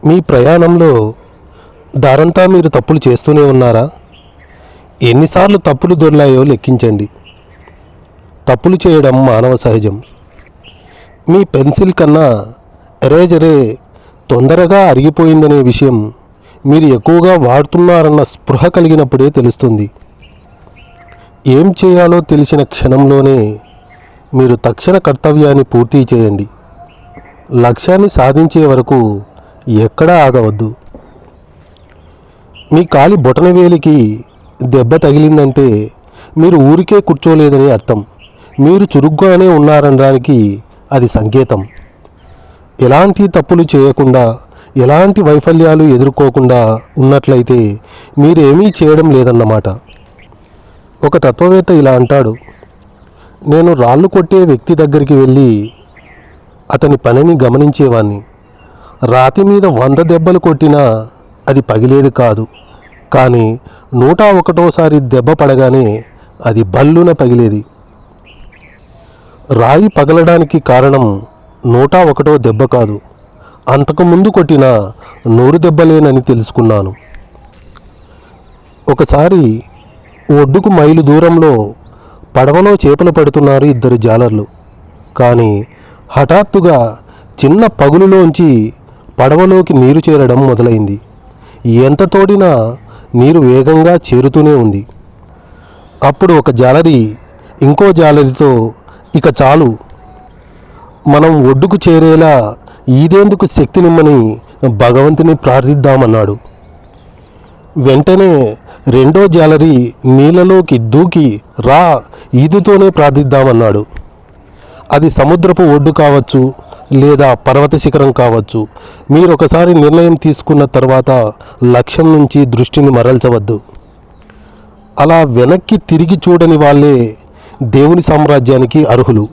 మీ ప్రయాణంలో దారంతా మీరు తప్పులు చేస్తూనే ఉన్నారా? ఎన్నిసార్లు తప్పులు దొర్లాయో లెక్కించండి. తప్పులు చేయడం మానవ సహజం. మీ పెన్సిల్ కన్నా ఎరేజరే తొందరగా అరిగిపోయిందనే విషయం మీరు ఎక్కువగా వాడుతున్నారన్న స్పృహ కలిగినప్పుడే తెలుస్తుంది. ఏం చేయాలో తెలిసిన క్షణంలోనే మీరు తక్షణ కర్తవ్యాన్ని పూర్తి చేయండి. లక్ష్యాన్ని సాధించే వరకు ఎక్కడా ఆగవద్దు. మీ కాలి బొటనవేలికి దెబ్బ తగిలిందంటే మీరు ఊరికే కూర్చోలేదని అర్థం. మీరు చురుగ్గానే ఉన్నారనడానికి అది సంకేతం. ఎలాంటి తప్పులు చేయకుండా, ఎలాంటి వైఫల్యాలు ఎదుర్కోకుండా ఉన్నట్లయితే మీరేమీ చేయడం లేదన్నమాట. ఒక తత్వవేత్త ఇలా అంటాడు, నేను రాళ్ళు కొట్టే వ్యక్తి దగ్గరికి వెళ్ళి అతని పనిని గమనించేవాణ్ణి. రాతి మీద 100 దెబ్బలు కొట్టినా అది పగిలేది కాదు, కానీ 101వ దెబ్బ పడగానే అది బల్లున పగిలేది. రాయి పగలడానికి కారణం 101వ దెబ్బ కాదు, అంతకుముందు కొట్టిన 100 దెబ్బలేనని తెలుసుకున్నాను. ఒకసారి ఒడ్డుకు మైలు దూరంలో పడవలో చేపలు పడుతున్నారు 2 జాలర్లు. కానీ హఠాత్తుగా చిన్న పగులులోంచి పడవలోకి నీరు చేరడం మొదలైంది. ఎంత తోడినా నీరు వేగంగా చేరుతూనే ఉంది. అప్పుడు ఒక జాలరి ఇంకో జాలరితో, ఇక చాలు, మనం ఒడ్డుకు చేరేలా ఈదేందుకు శక్తినిమ్మని భగవంతుని ప్రార్థిద్దామన్నాడు. వెంటనే రెండో జాలరి నీళ్ళలోకి దూకి, రా, ఈదుతోనే ప్రార్థిద్దామన్నాడు. అది సముద్రపు ఒడ్డు కావచ్చు, లేదా పర్వత శిఖరం కావచ్చు. మీరొకసారి నిర్ణయం తీసుకున్న తర్వాత లక్ష్యం నుంచి దృష్టిని మరల్చవద్దు. అలా వెనక్కి తిరిగి చూడని వాళ్ళే దేవుని సామ్రాజ్యానికి అర్హులు.